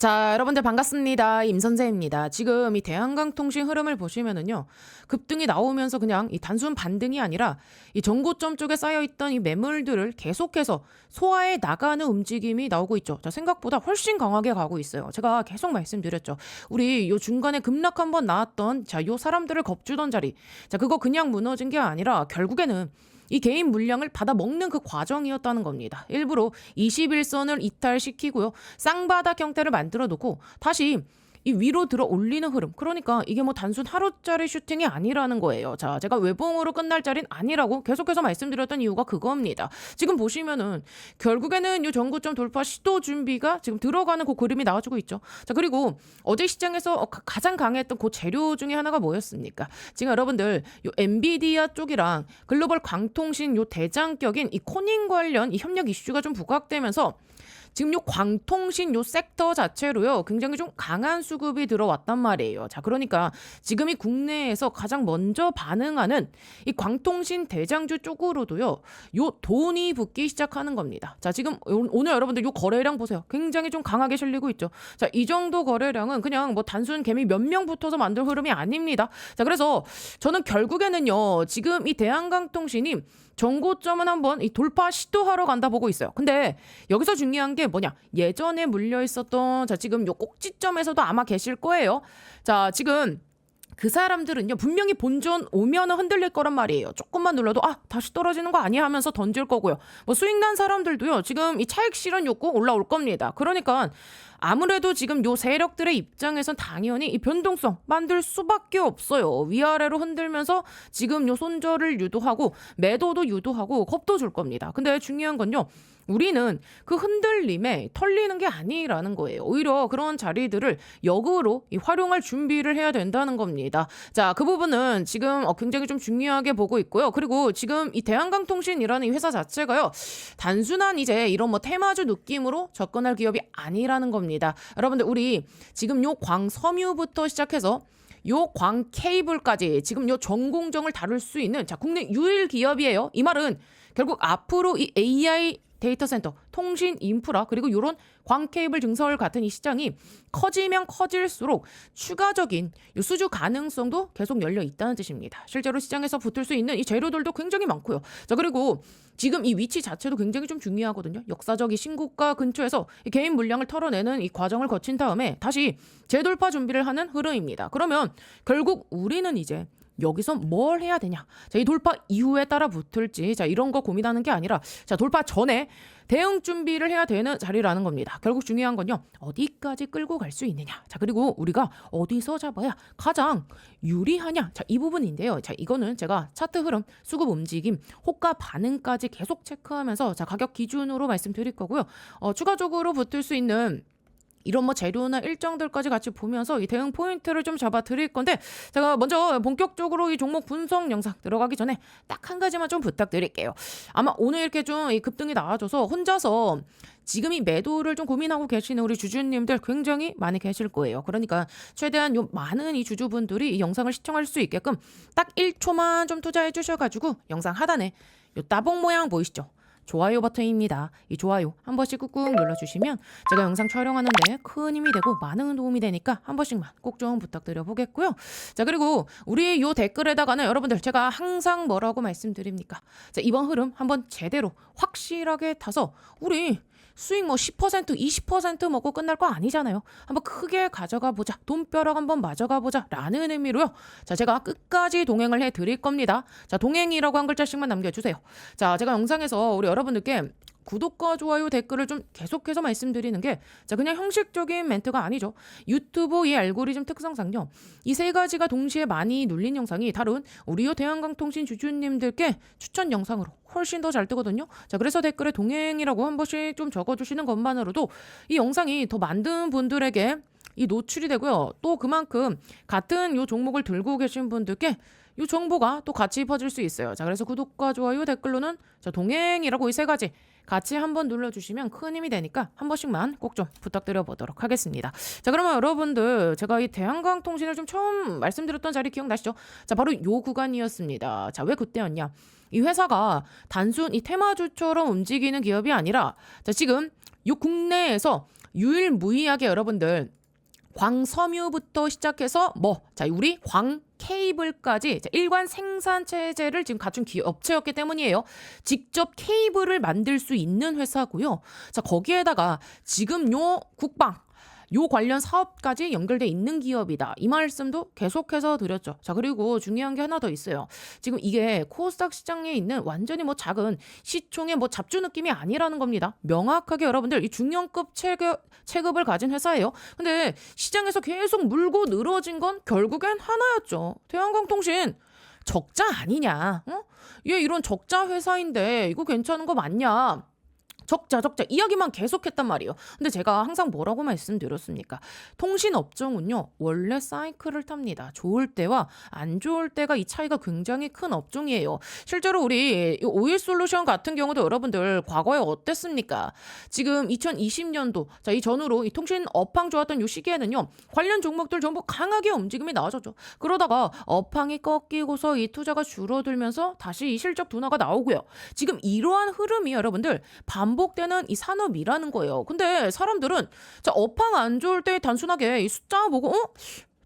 자, 여러분들 반갑습니다. 임선재입니다. 지금 이 대한강통신 흐름을 보시면은요, 급등이 나오면서 그냥 이 단순 반등이 아니라 이 정고점 쪽에 쌓여있던 이 매물들을 계속해서 소화해 나가는 움직임이 나오고 있죠. 자, 생각보다 훨씬 강하게 가고 있어요. 제가 계속 말씀드렸죠. 우리 요 중간에 급락 한번 나왔던 요 사람들을 겁주던 자리. 자, 그거 그냥 무너진 게 아니라 결국에는 이 개인 물량을 받아 먹는 그 과정이었다는 겁니다. 일부러 21선을 이탈시키고요. 쌍바닥 형태를 만들어 놓고 다시 이 위로 들어 올리는 흐름. 그러니까 이게 뭐 단순 하루짜리 슈팅이 아니라는 거예요. 자, 제가 외봉으로 끝날 자리는 아니라고 계속해서 말씀드렸던 이유가 그겁니다. 지금 보시면은 결국에는 이 전고점 돌파 시도 준비가 지금 들어가는 그 그림이 나와주고 있죠. 자, 그리고 어제 시장에서 가장 강했던 그 재료 중에 하나가 뭐였습니까? 지금 여러분들 요 엔비디아 쪽이랑 글로벌 광통신 요 대장격인 이 코닝 관련 이 협력 이슈가 좀 부각되면서 지금 요 광통신 요 섹터 자체로요 굉장히 좀 강한 수급이 들어왔단 말이에요. 자, 그러니까 지금 이 국내에서 가장 먼저 반응하는 이 광통신 대장주 쪽으로도요 요 돈이 붙기 시작하는 겁니다. 자, 지금 오늘 여러분들 요 거래량 보세요. 굉장히 좀 강하게 실리고 있죠. 자, 이 정도 거래량은 그냥 뭐 단순 개미 몇 명 붙어서 만든 흐름이 아닙니다. 자, 그래서 저는 결국에는요 지금 이 대한강통신이 정고점은 한번 이 돌파 시도하러 간다 보고 있어요. 근데 여기서 중요한 게 뭐냐? 예전에 물려 있었던 자, 지금 요 꼭지점에서도 아마 계실 거예요. 자, 지금 그 사람들은요 분명히 본전 오면은 흔들릴 거란 말이에요. 조금만 눌러도 다시 떨어지는 거 아니야 하면서 던질 거고요. 뭐 수익 난 사람들도요 지금 이 차익 실현 욕구 올라올 겁니다. 그러니까 아무래도 지금 요 세력들의 입장에선 당연히 이 변동성 만들 수밖에 없어요. 위아래로 흔들면서 지금 요 손절을 유도하고 매도도 유도하고 겁도 줄 겁니다. 근데 중요한 건요. 우리는 그 흔들림에 털리는 게 아니라는 거예요. 오히려 그런 자리들을 역으로 활용할 준비를 해야 된다는 겁니다. 자, 그 부분은 지금 굉장히 좀 중요하게 보고 있고요. 그리고 지금 이 대한강통신이라는 이 회사 자체가요. 단순한 이제 이런 뭐 테마주 느낌으로 접근할 기업이 아니라는 겁니다. 여러분들 우리 지금 요 광섬유부터 시작해서 요 광 케이블까지 지금 요 전공정을 다룰 수 있는 국내 유일 기업이에요. 이 말은 결국 앞으로 이 AI 데이터 센터, 통신 인프라 그리고 이런 광 케이블 증설 같은 이 시장이 커지면 커질수록 추가적인 이 수주 가능성도 계속 열려 있다는 뜻입니다. 실제로 시장에서 붙을 수 있는 이 재료들도 굉장히 많고요. 자, 그리고 지금 이 위치 자체도 굉장히 좀 중요하거든요. 역사적 이 신고가 근처에서 이 개인 물량을 털어내는 이 과정을 거친 다음에 다시 재돌파 준비를 하는 흐름입니다. 그러면 결국 우리는 이제 여기서 뭘 해야 되냐? 자, 이 돌파 이후에 따라 붙을지 이런 거 고민하는 게 아니라 돌파 전에 대응 준비를 해야 되는 자리라는 겁니다. 결국 중요한 건요. 어디까지 끌고 갈 수 있느냐. 자, 그리고 우리가 어디서 잡아야 가장 유리하냐. 자, 이 부분인데요. 자, 이거는 제가 차트 흐름, 수급 움직임, 호가 반응까지 계속 체크하면서 가격 기준으로 말씀드릴 거고요. 추가적으로 붙을 수 있는 이런 뭐 재료나 일정들까지 같이 보면서 이 대응 포인트를 좀 잡아 드릴 건데 제가 먼저 본격적으로 이 종목 분석 영상 들어가기 전에 딱 한 가지만 좀 부탁드릴게요. 아마 오늘 이렇게 좀 이 급등이 나와줘서 혼자서 지금 이 매도를 좀 고민하고 계시는 우리 주주님들 굉장히 많이 계실 거예요. 그러니까 최대한 요 많은 이 주주분들이 이 영상을 시청할 수 있게끔 딱 1초만 좀 투자해 주셔가지고 영상 하단에 요 따봉 모양 보이시죠? 좋아요 버튼입니다. 이 좋아요 한 번씩 꾹꾹 눌러주시면 제가 영상 촬영하는데 큰 힘이 되고 많은 도움이 되니까 한 번씩만 꼭 좀 부탁드려 보겠고요. 자, 그리고 우리 요 댓글에다가는 여러분들 제가 항상 뭐라고 말씀드립니까? 자, 이번 흐름 한번 제대로 확실하게 타서 우리 수익 뭐 10% 20% 먹고 끝날 거 아니잖아요. 한번 크게 가져가 보자. 돈벼락 한번 맞아가 보자 라는 의미로요. 자, 제가 끝까지 동행을 해드릴 겁니다. 자, 동행이라고 한 글자씩만 남겨주세요. 자, 제가 영상에서 우리 여러분들께 구독과 좋아요 댓글을 좀 계속해서 말씀드리는 게 그냥 형식적인 멘트가 아니죠. 유튜브 이 알고리즘 특성상요. 이 세 가지가 동시에 많이 눌린 영상이 다룬 우리 대한강통신 주주님들께 추천 영상으로 훨씬 더 잘 뜨거든요. 자, 그래서 댓글에 동행이라고 한 번씩 좀 적어주시는 것만으로도 이 영상이 더 만든 분들에게 이 노출이 되고요. 또 그만큼 같은 요 종목을 들고 계신 분들께 이 정보가 또 같이 퍼질 수 있어요. 자, 그래서 구독과 좋아요 댓글로는 동행이라고 이 세 가지 같이 한번 눌러주시면 큰 힘이 되니까 한 번씩만 꼭 좀 부탁드려 보도록 하겠습니다. 자, 그러면 여러분들 제가 이 대한강통신을 좀 처음 말씀드렸던 자리 기억나시죠? 자, 바로 요 구간이었습니다. 자, 왜 그때였냐? 이 회사가 단순 이 테마주처럼 움직이는 기업이 아니라 지금 요 국내에서 유일무이하게 여러분들 광섬유부터 시작해서 우리 광 케이블까지 일관 생산 체제를 지금 갖춘 업체였기 때문이에요. 직접 케이블을 만들 수 있는 회사고요. 자, 거기에다가 지금 요 국방 요 관련 사업까지 연결돼 있는 기업이다. 이 말씀도 계속해서 드렸죠. 자, 그리고 중요한 게 하나 더 있어요. 지금 이게 코스닥 시장에 있는 완전히 작은 시총의 잡주 느낌이 아니라는 겁니다. 명확하게 여러분들 이 중형급 체급을 가진 회사예요. 근데 시장에서 계속 물고 늘어진 건 결국엔 하나였죠. 대한강통신 적자 아니냐? 얘 이런 적자 회사인데 이거 괜찮은 거 맞냐? 적자 이야기만 계속했단 말이에요. 근데 제가 항상 뭐라고 말씀드렸습니까? 통신업종은요 원래 사이클을 탑니다. 좋을 때와 안 좋을 때가 이 차이가 굉장히 큰 업종이에요. 실제로 우리 오일솔루션 같은 경우도 여러분들 과거에 어땠습니까? 지금 2020년도 이 전후로 이 통신 업황 좋았던 이 시기에는요 관련 종목들 전부 강하게 움직임이 나와줬죠. 그러다가 업황이 꺾이고서 이 투자가 줄어들면서 다시 이 실적 둔화가 나오고요. 지금 이러한 흐름이 여러분들 반복되는 이 산업이라는 거예요. 근데 사람들은 업황 안 좋을 때 단순하게 이 숫자 보고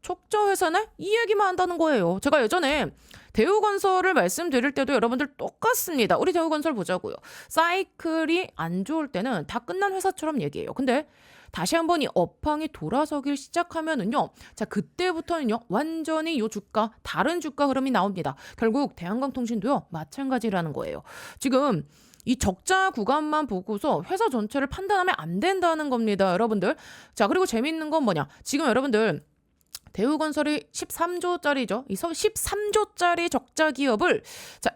적자 회사네? 이 얘기만 한다는 거예요. 제가 예전에 대우건설을 말씀드릴 때도 여러분들 똑같습니다. 우리 대우건설 보자고요. 사이클이 안 좋을 때는 다 끝난 회사처럼 얘기해요. 근데 다시 한번 이 업황이 돌아서길 시작하면은요. 자, 그때부터는요. 완전히 요 주가, 다른 주가 흐름이 나옵니다. 결국 대한강통신도요. 마찬가지라는 거예요. 지금 이 적자 구간만 보고서 회사 전체를 판단하면 안 된다는 겁니다, 여러분들. 자, 그리고 재밌는 건 뭐냐? 지금 여러분들 대우건설이 13조짜리죠. 이 13조짜리 적자 기업을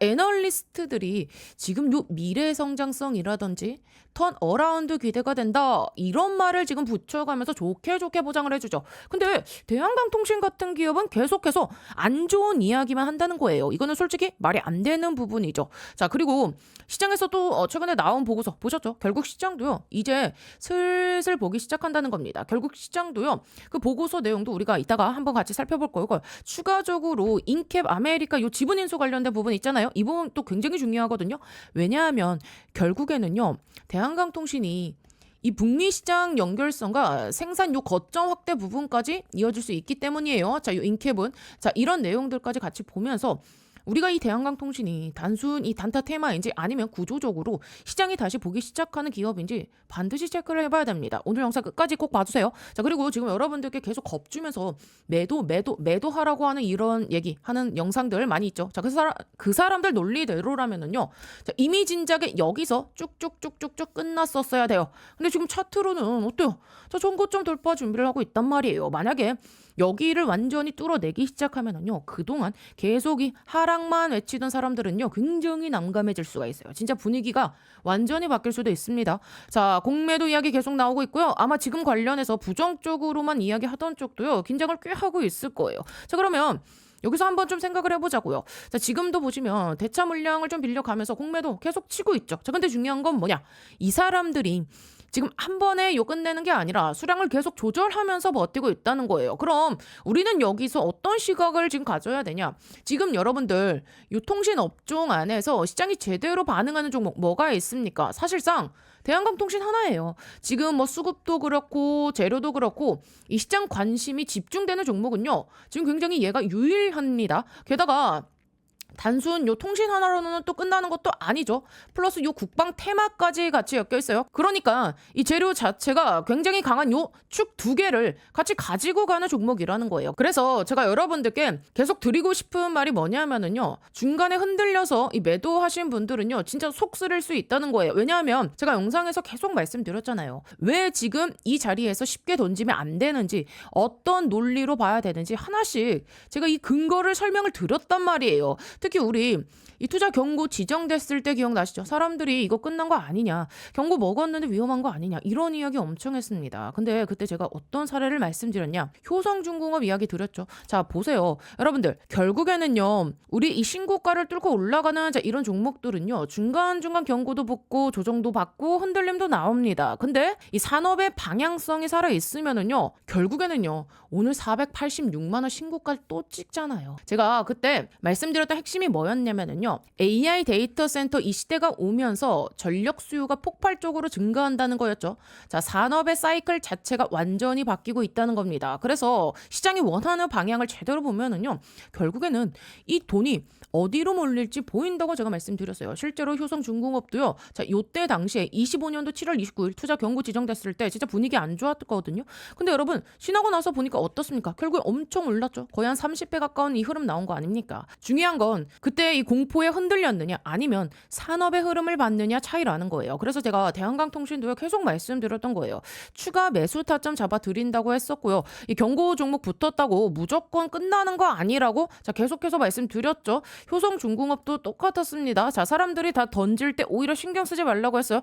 애널리스트들이 지금 요 미래 성장성이라든지 턴어라운드 기대가 된다. 이런 말을 지금 붙여가면서 좋게 보장을 해주죠. 근데 대한강통신 같은 기업은 계속해서 안 좋은 이야기만 한다는 거예요. 이거는 솔직히 말이 안 되는 부분이죠. 자, 그리고 시장에서 또 최근에 나온 보고서 보셨죠? 결국 시장도요. 이제 슬슬 보기 시작한다는 겁니다. 결국 시장도요. 그 보고서 내용도 우리가 이따가 한번 같이 살펴볼 거고 추가적으로 인캡 아메리카 요 지분 인수 관련된 부분 있잖아요. 이 부분 또 굉장히 중요하거든요. 왜냐하면 결국에는요. 대한강통신이 이 북미 시장 연결성과 생산 요 거점 확대 부분까지 이어질 수 있기 때문이에요. 자, 요 인캡은 이런 내용들까지 같이 보면서 우리가 이 대한강통신이 단순 이 단타 테마인지 아니면 구조적으로 시장이 다시 보기 시작하는 기업인지 반드시 체크를 해봐야 됩니다. 오늘 영상 끝까지 꼭 봐주세요. 자, 그리고 지금 여러분들께 계속 겁주면서 매도하라고 하는 이런 얘기하는 영상들 많이 있죠. 자, 그 사람들 논리대로라면은요. 자, 이미 진작에 여기서 쭉쭉쭉쭉쭉 끝났었어야 돼요. 근데 지금 차트로는 어때요? 자, 전고점 돌파 준비를 하고 있단 말이에요. 만약에 여기를 완전히 뚫어내기 시작하면은요. 그동안 계속 이 하락만 외치던 사람들은요. 굉장히 난감해질 수가 있어요. 진짜 분위기가 완전히 바뀔 수도 있습니다. 자, 공매도 이야기 계속 나오고 있고요. 아마 지금 관련해서 부정적으로만 이야기하던 쪽도요. 긴장을 꽤 하고 있을 거예요. 자, 그러면 여기서 한번 좀 생각을 해보자고요. 자, 지금도 보시면 대차 물량을 좀 빌려가면서 공매도 계속 치고 있죠. 자, 근데 중요한 건 뭐냐? 이 사람들이 지금 한 번에 요 끝내는 게 아니라 수량을 계속 조절하면서 버티고 있다는 거예요. 그럼 우리는 여기서 어떤 시각을 지금 가져야 되냐? 지금 여러분들 요 통신업종 안에서 시장이 제대로 반응하는 종목 뭐가 있습니까? 사실상 대한강통신 하나예요. 지금 수급도 그렇고 재료도 그렇고 이 시장 관심이 집중되는 종목은요. 지금 굉장히 얘가 유일합니다. 게다가 단순 요 통신 하나로는 또 끝나는 것도 아니죠. 플러스 요 국방 테마까지 같이 엮여 있어요. 그러니까 이 재료 자체가 굉장히 강한 요 축 두 개를 같이 가지고 가는 종목이라는 거예요. 그래서 제가 여러분들께 계속 드리고 싶은 말이 뭐냐면은요. 중간에 흔들려서 이 매도하신 분들은요. 진짜 속 쓰릴 수 있다는 거예요. 왜냐하면 제가 영상에서 계속 말씀드렸잖아요. 왜 지금 이 자리에서 쉽게 던지면 안 되는지 어떤 논리로 봐야 되는지 하나씩 제가 이 근거를 설명을 드렸단 말이에요. 특히 우리 이 투자 경고 지정됐을 때 기억나시죠? 사람들이 이거 끝난 거 아니냐, 경고 먹었는데 위험한 거 아니냐, 이런 이야기 엄청 했습니다. 근데 그때 제가 어떤 사례를 말씀드렸냐, 효성중공업 이야기 드렸죠. 자, 보세요. 여러분들 결국에는요, 우리 이 신고가를 뚫고 올라가는 이런 종목들은요, 중간중간 경고도 붙고 조정도 받고 흔들림도 나옵니다. 근데 이 산업의 방향성이 살아있으면은요, 결국에는요, 오늘 486만 원 신고가를 또 찍잖아요. 제가 그때 말씀드렸던 핵심 핵심이 뭐였냐면요. AI 데이터 센터 이 시대가 오면서 전력 수요가 폭발적으로 증가한다는 거였죠. 자, 산업의 사이클 자체가 완전히 바뀌고 있다는 겁니다. 그래서 시장이 원하는 방향을 제대로 보면은요. 결국에는 이 돈이 어디로 몰릴지 보인다고 제가 말씀드렸어요. 실제로 효성중공업도요. 자, 요때 당시에 25년도 7월 29일 투자 경고 지정됐을 때 진짜 분위기 안 좋았거든요. 근데 여러분 지나고 나서 보니까 어떻습니까? 결국에 엄청 올랐죠. 거의 한 30배 가까운 이 흐름 나온 거 아닙니까? 중요한 건 그때 이 공포에 흔들렸느냐 아니면 산업의 흐름을 받느냐 차이라는 거예요. 그래서 제가 대한강통신도요 계속 말씀드렸던 거예요. 추가 매수 타점 잡아드린다고 했었고요. 이 경고 종목 붙었다고 무조건 끝나는 거 아니라고 자 계속해서 말씀드렸죠. 효성중공업도 똑같았습니다. 자, 사람들이 다 던질 때 오히려 신경 쓰지 말라고 했어요.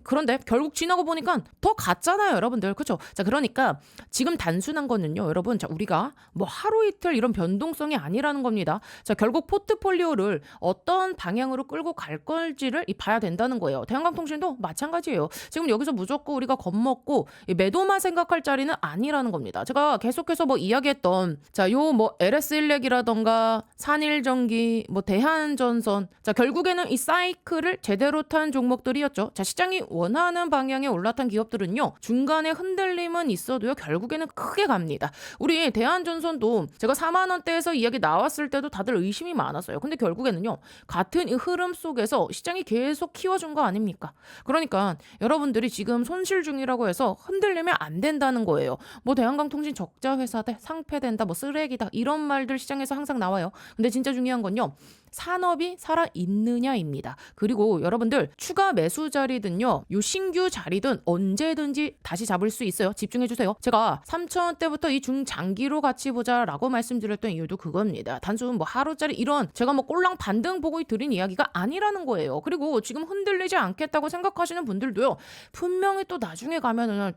그런데 결국 지나고 보니까 더 갔잖아요, 여러분들. 그렇죠? 자, 그러니까 지금 단순한 거는요, 여러분. 자, 우리가 뭐 하루 이틀 이런 변동성이 아니라는 겁니다. 자, 결국 포트폴리오를 어떤 방향으로 끌고 갈 건지를 봐야 된다는 거예요. 대한강통신도 마찬가지예요. 지금 여기서 무조건 우리가 겁먹고 매도만 생각할 자리는 아니라는 겁니다. 제가 계속해서 뭐 이야기했던 자, 요 뭐 LS일렉이라던가 산일전기 뭐 대한전선 자 결국에는 이 사이클을 제대로 탄 종목들이었죠. 자 시장이 원하는 방향에 올라탄 기업들은요 중간에 흔들림은 있어도요 결국에는 크게 갑니다. 우리 대한전선도 제가 4만 원대에서 이야기 나왔을 때도 다들 의심이 많았어요. 근데 결국에는요 같은 이 흐름 속에서 시장이 계속 키워준 거 아닙니까? 그러니까 여러분들이 지금 손실 중이라고 해서 흔들리면 안 된다는 거예요. 뭐 대한강통신 적자 회사다, 상폐된다, 뭐 쓰레기다 이런 말들 시장에서 항상 나와요. 근데 진짜 중요한 건요. 산업이 살아있느냐입니다. 그리고 여러분들 추가 매수 자리든요. 요 신규 자리든 언제든지 다시 잡을 수 있어요. 집중해주세요. 제가 3,000원대부터 이 중장기로 같이 보자라고 말씀드렸던 이유도 그겁니다. 단순 뭐 하루짜리 이런 제가 뭐 꼴랑 반등 보고 드린 이야기가 아니라는 거예요. 그리고 지금 흔들리지 않겠다고 생각하시는 분들도요. 분명히 또 나중에 가면은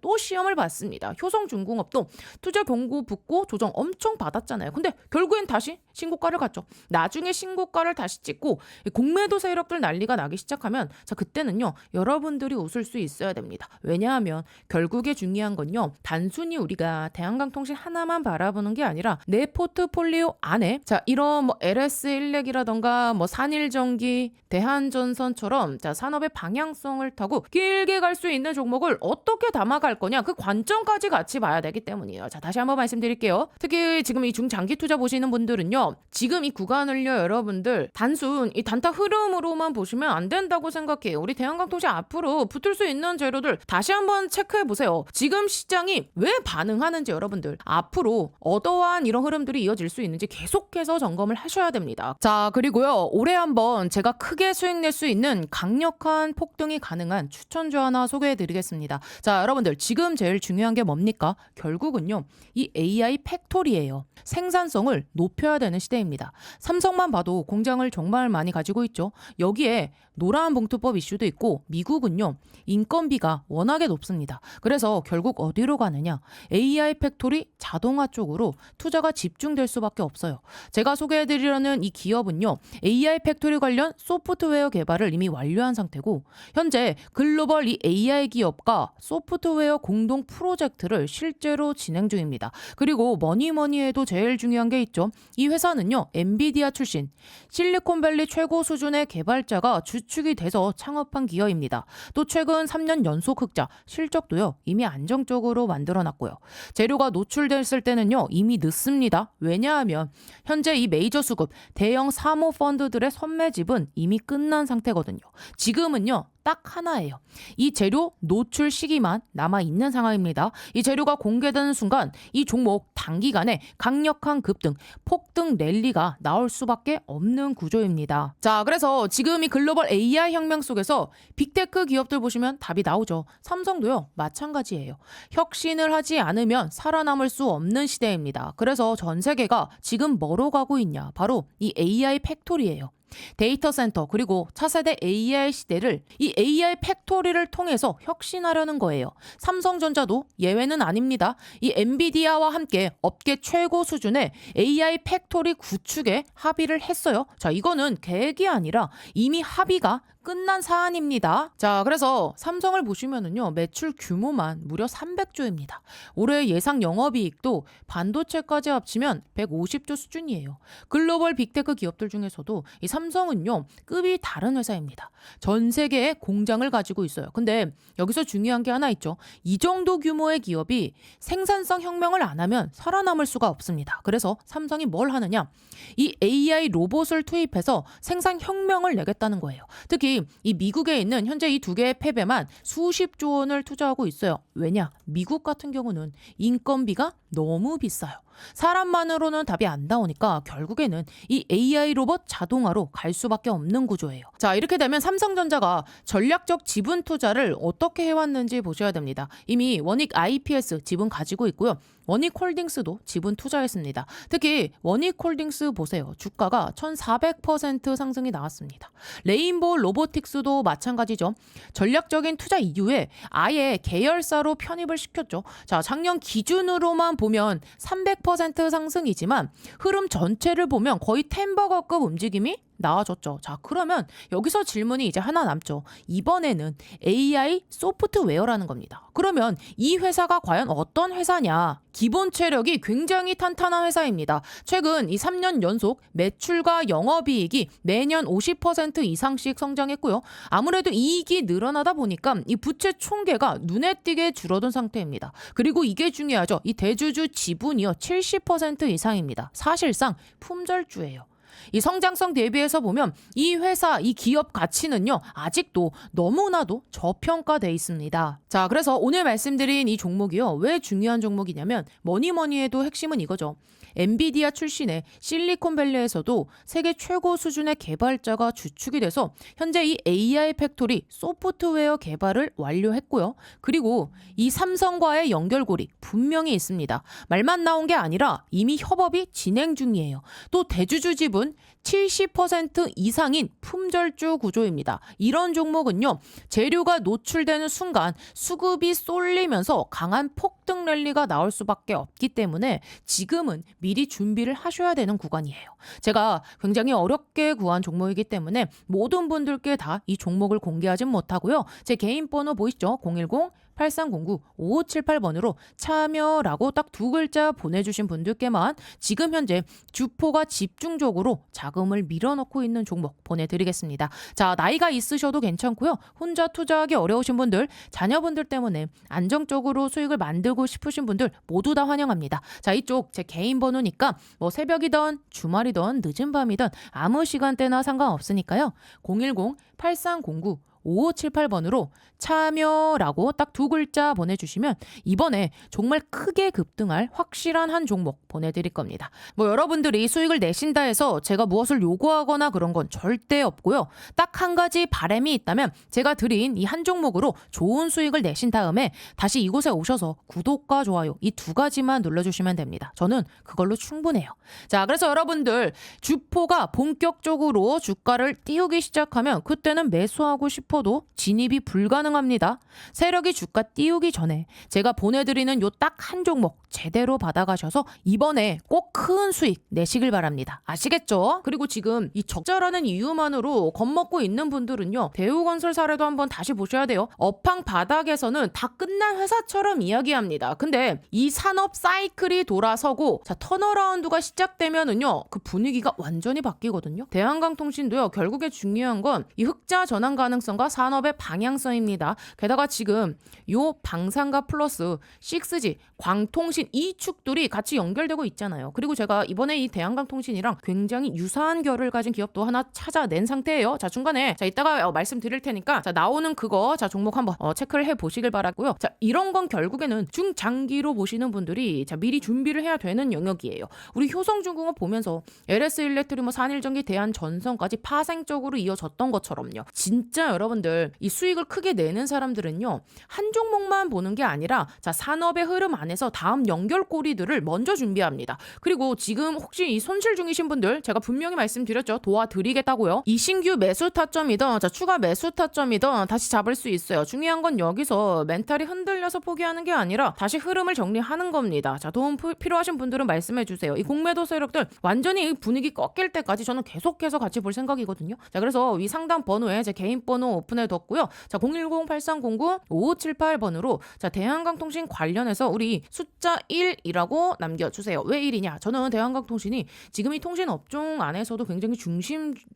또 시험을 봤습니다. 효성중공업도 투자 경고 붙고 조정 엄청 받았잖아요. 근데 결국엔 다시 신고가를 갔죠. 나중에 신고가를 다시 찍고 공매도 세력들 난리가 나기 시작하면 자 그때는요. 여러분들이 웃을 수 있어야 됩니다. 왜냐하면 결국에 중요한 건요. 단순히 우리가 대한강통신 하나만 바라보는 게 아니라 내 포트폴리오 안에 자 이런 뭐 LS일렉이라던가 뭐 산일전기, 대한전선처럼 자 산업의 방향성을 타고 길게 갈 수 있는 종목을 어떻게 담아갈 거냐 그 관점까지 같이 봐야 되기 때문이에요. 자 다시 한번 말씀드릴게요. 특히 지금 이 중장기 투자 보시는 분들은요. 지금 이 구간을요 여러분들 단순 이 단타 흐름으로만 보시면 안 된다고 생각해요. 우리 대한강통신 앞으로 붙을 수 있는 재료들 다시 한번 체크해 보세요. 지금 시장이 왜 반응하는지 여러분들 앞으로 어떠한 이런 흐름들이 이어질 수 있는지 계속해서 점검을 하셔야 됩니다. 자 그리고요 올해 한번 제가 크게 수익 낼 수 있는 강력한 폭등이 가능한 추천주 하나 소개해 드리겠습니다. 자 여러분들 지금 제일 중요한 게 뭡니까? 결국은요 이 AI 팩토리예요. 생산성을 높여야 되는 시대입니다. 삼성만 봐도 공장을 정말 많이 가지고 있죠. 여기에 노란 봉투법 이슈도 있고 미국은요 인건비가 워낙에 높습니다. 그래서 결국 어디로 가느냐 AI 팩토리 자동화 쪽으로 투자가 집중될 수밖에 없어요. 제가 소개해드리려는 이 기업은요 AI 팩토리 관련 소프트웨어 개발을 이미 완료한 상태고 현재 글로벌 이 AI 기업과 소프트웨어 공동 프로젝트를 실제로 진행 중입니다. 그리고 뭐니 해도 제일 중요한 게 있죠. 이 회사는요 엔비디아 출신 실리콘밸리 최고 수준의 개발자가 주축이 돼서 창업한 기업입니다. 또 최근 3년 연속 흑자 실적도요 이미 안정적으로 만들어놨고요. 재료가 노출됐을 때는요 이미 늦습니다. 왜냐하면 현재 이 메이저 수급 대형 사모펀드들의 선매집은 이미 끝난 상태거든요. 지금은요 딱 하나예요. 이 재료 노출 시기만 남아있는 상황입니다. 이 재료가 공개되는 순간 이 종목 단기간에 강력한 급등, 폭등 랠리가 나올 수밖에 없는 구조입니다. 자, 그래서 지금 이 글로벌 AI 혁명 속에서 빅테크 기업들 보시면 답이 나오죠. 삼성도요, 마찬가지예요. 혁신을 하지 않으면 살아남을 수 없는 시대입니다. 그래서 전 세계가 지금 뭐로 가고 있냐? 바로 이 AI 팩토리예요. 데이터 센터 그리고 차세대 AI 시대를 이 AI 팩토리를 통해서 혁신하려는 거예요. 삼성전자도 예외는 아닙니다. 이 엔비디아와 함께 업계 최고 수준의 AI 팩토리 구축에 합의를 했어요. 자, 이거는 계획이 아니라 이미 합의가 끝난 사안입니다. 자, 그래서 삼성을 보시면은요, 매출 규모만 무려 300조입니다. 올해 예상 영업이익도 반도체까지 합치면 150조 수준이에요. 글로벌 빅테크 기업들 중에서도 이 삼성은요, 급이 다른 회사입니다. 전 세계에 공장을 가지고 있어요. 근데 여기서 중요한 게 하나 있죠. 이 정도 규모의 기업이 생산성 혁명을 안 하면 살아남을 수가 없습니다. 그래서 삼성이 뭘 하느냐? 이 AI 로봇을 투입해서 생산 혁명을 내겠다는 거예요. 특히 이 미국에 있는 현재 이 두 개의 팹에만 수십조 원을 투자하고 있어요. 왜냐? 미국 같은 경우는 인건비가 너무 비싸요. 사람만으로는 답이 안 나오니까 결국에는 이 AI 로봇 자동화로 갈 수밖에 없는 구조예요. 자, 이렇게 되면 삼성전자가 전략적 지분 투자를 어떻게 해왔는지 보셔야 됩니다. 이미 원익 IPS 지분 가지고 있고요. 원익홀딩스도 지분 투자했습니다. 특히 원익홀딩스 보세요. 주가가 1400% 상승이 나왔습니다. 레인보우 로보틱스도 마찬가지죠. 전략적인 투자 이후에 아예 계열사로 편입을 시켰죠. 자, 작년 기준으로만 보면 300% 상승이지만 흐름 전체를 보면 거의 템버거급 움직임이 나와줬죠. 자, 그러면 여기서 질문이 이제 하나 남죠. 이번에는 AI 소프트웨어라는 겁니다. 그러면 이 회사가 과연 어떤 회사냐? 기본 체력이 굉장히 탄탄한 회사입니다. 최근 이 3년 연속 매출과 영업이익이 매년 50% 이상씩 성장했고요. 아무래도 이익이 늘어나다 보니까 이 부채 총계가 눈에 띄게 줄어든 상태입니다. 그리고 이게 중요하죠. 이 대주주 지분이요 70% 이상입니다. 사실상 품절주예요. 이 성장성 대비해서 보면 이 회사, 이 기업 가치는요, 아직도 너무나도 저평가돼 있습니다. 자, 그래서 오늘 말씀드린 이 종목이요, 왜 중요한 종목이냐면 뭐니 해도 핵심은 이거죠. 엔비디아 출신의 실리콘밸리에서도 세계 최고 수준의 개발자가 주축이 돼서 현재 이 AI 팩토리 소프트웨어 개발을 완료했고요. 그리고 이 삼성과의 연결고리 분명히 있습니다. 말만 나온 게 아니라 이미 협업이 진행 중이에요. 또 대주주 지분 70% 이상인 품절주 구조입니다. 이런 종목은요, 재료가 노출되는 순간 수급이 쏠리면서 강한 폭등 랠리가 나올 수밖에 없기 때문에 지금은 미리 준비를 하셔야 되는 구간이에요. 제가 굉장히 어렵게 구한 종목이기 때문에 모든 분들께 다 이 종목을 공개하진 못하고요. 제 개인 번호 보이시죠? 010-8309-5578번으로 참여라고 딱 두 글자 보내주신 분들께만 지금 현재 주포가 집중적으로 자금을 밀어넣고 있는 종목 보내드리겠습니다. 자, 나이가 있으셔도 괜찮고요. 혼자 투자하기 어려우신 분들, 자녀분들 때문에 안정적으로 수익을 만들고 싶으신 분들 모두 다 환영합니다. 자, 이쪽 제 개인 번호니까 뭐 새벽이든 주말이든 늦은 밤이든 아무 시간대나 상관없으니까요. 010-8309-5578번으로 참여라고 딱 두 글자 보내주시면 이번에 정말 크게 급등할 확실한 한 종목 보내드릴 겁니다. 뭐 여러분들이 수익을 내신다 해서 제가 무엇을 요구하거나 그런 건 절대 없고요. 딱 한 가지 바람이 있다면 제가 드린 이 한 종목으로 좋은 수익을 내신 다음에 다시 이곳에 오셔서 구독과 좋아요 이 두 가지만 눌러주시면 됩니다. 저는 그걸로 충분해요. 자, 그래서 여러분들 주포가 본격적으로 주가를 띄우기 시작하면 그때는 매수하고 싶어도 진입이 불가능합니다. 세력이 주가 띄우기 전에 제가 보내드리는 요 딱 한 종목 제대로 받아가셔서 이번에 꼭 큰 수익 내시길 바랍니다. 아시겠죠? 그리고 지금 이 적자라는 이유만으로 겁먹고 있는 분들은요, 대우건설 사례도 한번 다시 보셔야 돼요. 업황 바닥에서는 다 끝난 회사처럼 이야기합니다. 근데 이 산업 사이클이 돌아서고 자 턴어라운드가 시작되면은요, 그 분위기가 완전히 바뀌거든요. 대한강통신도요, 결국에 중요한 건 이 흑자 전환 가능성과 산업의 방향성입니다. 게다가 지금 요 방산가 플러스 6G, 광통신 이 축들이 같이 연결되고 있잖아요. 그리고 제가 이번에 이 대한강통신이랑 굉장히 유사한 결을 가진 기업도 하나 찾아낸 상태예요. 자, 중간에 자 이따가 말씀드릴 테니까 자 나오는 그거 자 종목 한번 체크를 해 보시길 바라고요. 자, 이런 건 결국에는 중장기로 보시는 분들이 자 미리 준비를 해야 되는 영역이에요. 우리 효성중공업 보면서 LS 일렉트리, 산일전기, 대한전선까지 파생적으로 이어졌던 것처럼요. 진짜 여러분 여러분들 이 수익을 크게 내는 사람들은요. 한 종목만 보는 게 아니라 자, 산업의 흐름 안에서 다음 연결고리들을 먼저 준비합니다. 그리고 지금 혹시 이 손실 중이신 분들 제가 분명히 말씀드렸죠. 도와드리겠다고요. 이 신규 매수 타점이든 자, 추가 매수 타점이든 다시 잡을 수 있어요. 중요한 건 여기서 멘탈이 흔들려서 포기하는 게 아니라 다시 흐름을 정리하는 겁니다. 자, 도움 필요하신 분들은 말씀해 주세요. 이 공매도 세력들 완전히 분위기 꺾일 때까지 저는 계속해서 같이 볼 생각이거든요. 자, 그래서 이 상담 번호에 제 개인 번호 오픈해 뒀고요. 자, 010-8309-5578번으로 자, 대한강통신 관련해서 우리 숫자 1이라고 남겨주세요. 왜 1이냐? 저는 대한강통신이 지금 이 통신 업종 안에서도 굉장히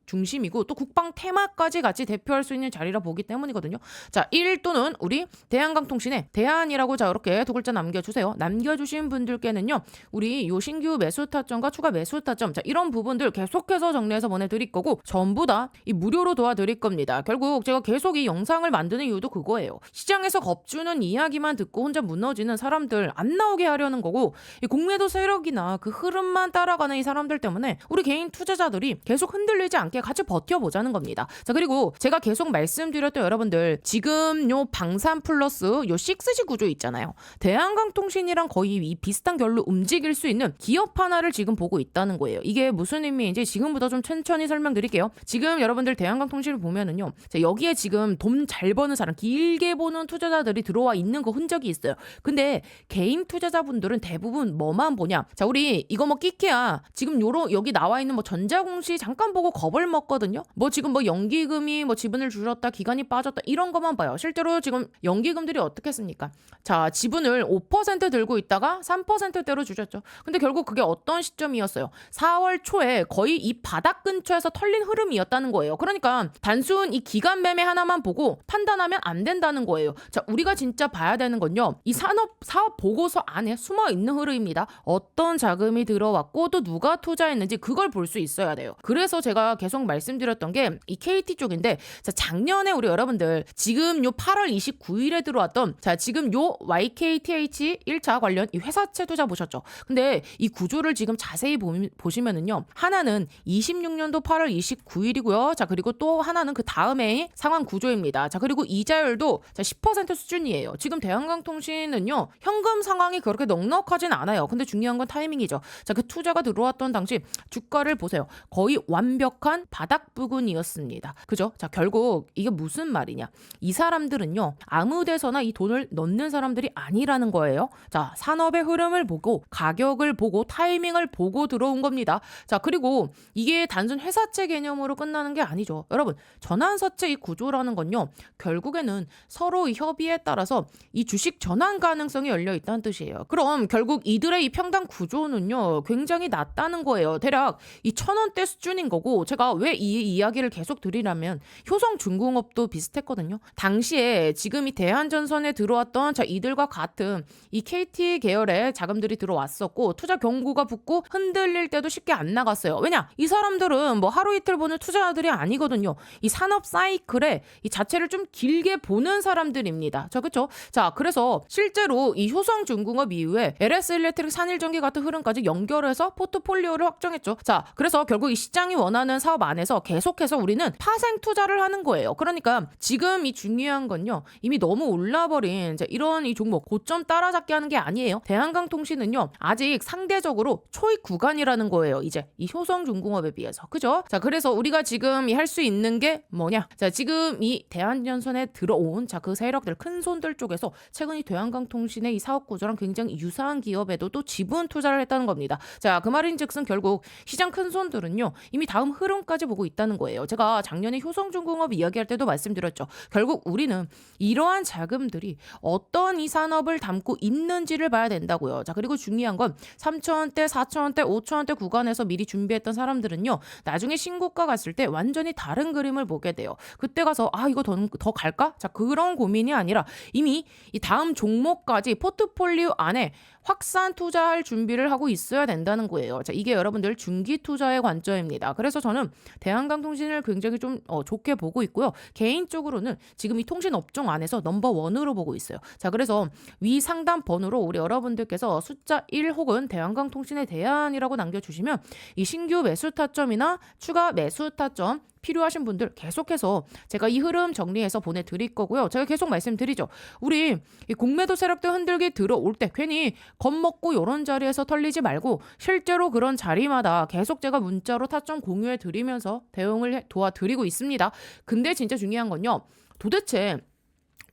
중심이고 또 국방 테마까지 같이 대표할 수 있는 자리라 보기 때문이거든요. 자, 1 또는 우리 대한강통신의 대한이라고 자, 이렇게 두 글자 남겨주세요. 남겨주신 분들께는요, 우리 요 신규 매수 타점과 추가 매수 타점, 자, 이런 부분들 계속해서 정리해서 보내드릴 거고 전부 다 이 무료로 도와드릴 겁니다. 결국 제가 계속 이 영상을 만드는 이유도 그거예요. 시장에서 겁주는 이야기만 듣고 혼자 무너지는 사람들 안 나오게 하려는 거고, 이 공매도 세력이나 그 흐름만 따라가는 이 사람들 때문에 우리 개인 투자자들이 계속 흔들리지 않게 같이 버텨보자는 겁니다. 자, 그리고 제가 계속 말씀드렸던 여러분들, 지금 요 방산 플러스 요 6G 구조 있잖아요. 대한강통신이랑 거의 이 비슷한 결로 움직일 수 있는 기업 하나를 지금 보고 있다는 거예요. 이게 무슨 의미인지 지금부터 좀 천천히 설명드릴게요. 지금 여러분들 대한강통신을 보면은요, 자, 여기에 지금 돈 잘 버는 사람, 길게 보는 투자자들이 들어와 있는 거 흔적이 있어요. 근데 개인 투자자분들은 대부분 뭐만 보냐? 자, 우리 이거 뭐 끼케야 지금 여기 나와 있는 뭐 전자공시 잠깐 보고 겁을 먹거든요. 뭐 지금 뭐 연기금이 뭐 지분을 줄였다, 기간이 빠졌다, 이런 것만 봐요. 실제로 지금 연기금들이 어떻게 했습니까? 자, 지분을 5% 들고 있다가 3%대로 줄였죠. 근데 결국 그게 어떤 시점이었어요? 4월 초에 거의 이 바닥 근처에서 털린 흐름이었다는 거예요. 그러니까 단순 이 기간 매매 하나만 보고 판단하면 안 된다는 거예요. 자, 우리가 진짜 봐야 되는 건요, 이 사업 보고서 안에 숨어 있는 흐름입니다. 어떤 자금이 들어왔고 또 누가 투자했는지 그걸 볼 수 있어야 돼요. 그래서 제가 계속 말씀드렸던 게 이 KT 쪽인데, 자, 작년에 우리 여러분들 지금 요 8월 29일에 들어왔던 자, 지금 요 YKTH 1차 관련 이 회사채 투자 보셨죠? 근데 이 구조를 지금 자세히 보시면은요, 하나는 26년도 8월 29일이고요. 자, 그리고 또 하나는 그 다음에 상환 구조입니다. 자, 그리고 이자율도 자, 10% 수준이에요. 지금 대한강통신은요, 현금 상황이 그렇게 넉넉하진 않아요. 근데 중요한 건 타이밍이죠. 자, 그 투자가 들어왔던 당시 주가를 보세요. 거의 완벽한 바닥 부근이었습니다. 그죠? 자, 결국 이게 무슨 말이냐? 이 사람들은요, 아무 데서나 이 돈을 넣는 사람들이 아니라는 거예요. 자, 산업의 흐름을 보고 가격을 보고 타이밍을 보고 들어온 겁니다. 자, 그리고 이게 단순 회사채 개념으로 끝나는 게 아니죠. 여러분, 전환사채 이 구조라는 건요, 결국에는 서로 이 협의에 따라서 이 주식 전환 가능성이 열려 있다는 뜻이에요. 그럼 결국 이들의 이 평당 구조는요, 굉장히 낮다는 거예요. 대략 이 1,000원대 수준인 거고, 제가 왜 이 이야기를 계속 드리냐면 효성중공업도 비슷했거든요. 당시에 지금 이 대한전선에 들어왔던 자, 이들과 같은 이 KT 계열의 자금들이 들어왔었고, 투자 경고가 붙고 흔들릴 때도 쉽게 안 나갔어요. 왜냐? 이 사람들은 뭐 하루 이틀 보는 투자자들이 아니거든요. 이 산업 사이클에 이 자체를 좀 길게 보는 사람들입니다. 자, 그렇죠? 자, 그래서 실제로 이 효성중공업 이후에 LS일렉트릭, 산일전기 같은 흐름까지 연결해서 포트폴리오를 확정했죠. 자, 그래서 결국 이 시장이 원하는 사업 안에서 계속해서 우리는 파생 투자를 하는 거예요. 그러니까 지금 이 중요한 건요, 이미 너무 올라버린 이런 이 종목 고점 따라잡기 하는 게 아니에요. 대한강통신은요, 아직 상대적으로 초입 구간이라는 거예요. 이제 이 효성중공업에 비해서. 그죠? 자, 그래서 우리가 지금 할 수 있는 게 뭐냐? 자, 지금 이 대한전선에 들어온 자, 그 세력들, 큰 손들 쪽에서 최근 이 대한강통신의 이 사업 구조랑 굉장히 유사한 기업에도 또 지분 투자를 했다는 겁니다. 자, 그 말인즉슨 결국 시장 큰 손들은요, 이미 다음 흐름까지 보고 있다는 거예요. 제가 작년에 효성중공업 이야기할 때도 말씀드렸죠. 결국 우리는 이러한 자금들이 어떤 이 산업을 담고 있는지를 봐야 된다고요. 자, 그리고 중요한 건 3,000원대, 4,000원대, 5,000원대 구간에서 미리 준비했던 사람들은요, 나중에 신고가 갔을 때 완전히 다른 그림을 보게 돼요. 그때 가서 이거 더 갈까? 자, 그런 고민이 아니라 이미 이 다음 종목까지 포트폴리오 안에 확산 투자할 준비를 하고 있어야 된다는 거예요. 자, 이게 여러분들 중기 투자의 관점입니다. 그래서 저는 대한강통신을 굉장히 좀 좋게 보고 있고요. 개인적으로는 지금 이 통신 업종 안에서 넘버원으로 보고 있어요. 자, 그래서 위 상담 번호로 우리 여러분들께서 숫자 1 혹은 대한강통신의 대안이라고 남겨주시면 이 신규 매수 타점이나 추가 매수 타점 필요하신 분들 계속해서 제가 이 흐름 정리해서 보내드릴 거고요. 제가 계속 말씀드리죠. 우리 이 공매도 세력들 흔들기 들어올 때 괜히 겁먹고 이런 자리에서 털리지 말고 실제로 그런 자리마다 계속 제가 문자로 타점 공유해 드리면서 대응을 도와드리고 있습니다. 근데 진짜 중요한 건요. 도대체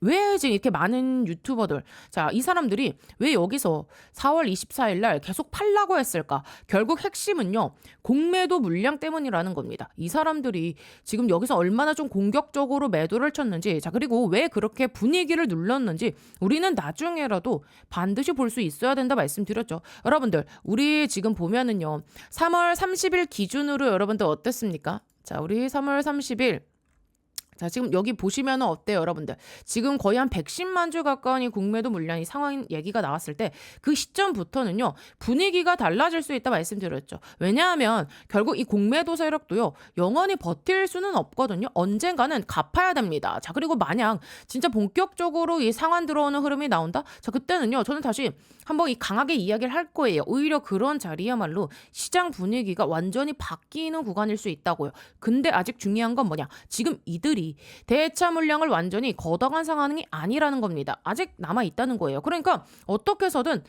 왜 지금 이렇게 많은 유튜버들, 자, 이 사람들이 왜 여기서 4월 24일 날 계속 팔라고 했을까? 결국 핵심은요, 공매도 물량 때문이라는 겁니다. 이 사람들이 지금 여기서 얼마나 좀 공격적으로 매도를 쳤는지, 자, 그리고 왜 그렇게 분위기를 눌렀는지 우리는 나중에라도 반드시 볼 수 있어야 된다 말씀드렸죠. 여러분들, 우리 지금 보면은요, 3월 30일 기준으로 여러분들 어땠습니까? 자, 우리 3월 30일 자, 지금 여기 보시면 어때요, 여러분들? 지금 거의 한 110만 주 가까운 이 공매도 물량이 상황 얘기가 나왔을 때 그 시점부터는요, 분위기가 달라질 수 있다 말씀드렸죠. 왜냐하면 결국 이 공매도 세력도요, 영원히 버틸 수는 없거든요. 언젠가는 갚아야 됩니다. 자, 그리고 만약 진짜 본격적으로 이 상한 들어오는 흐름이 나온다? 자, 그때는요, 저는 다시 한번 이 강하게 이야기를 할 거예요. 오히려 그런 자리야말로 시장 분위기가 완전히 바뀌는 구간일 수 있다고요. 근데 아직 중요한 건 뭐냐? 지금 이들이 대차 물량을 완전히 걷어간 상황이 아니라는 겁니다. 아직 남아 있다는 거예요. 그러니까 어떻게 해서든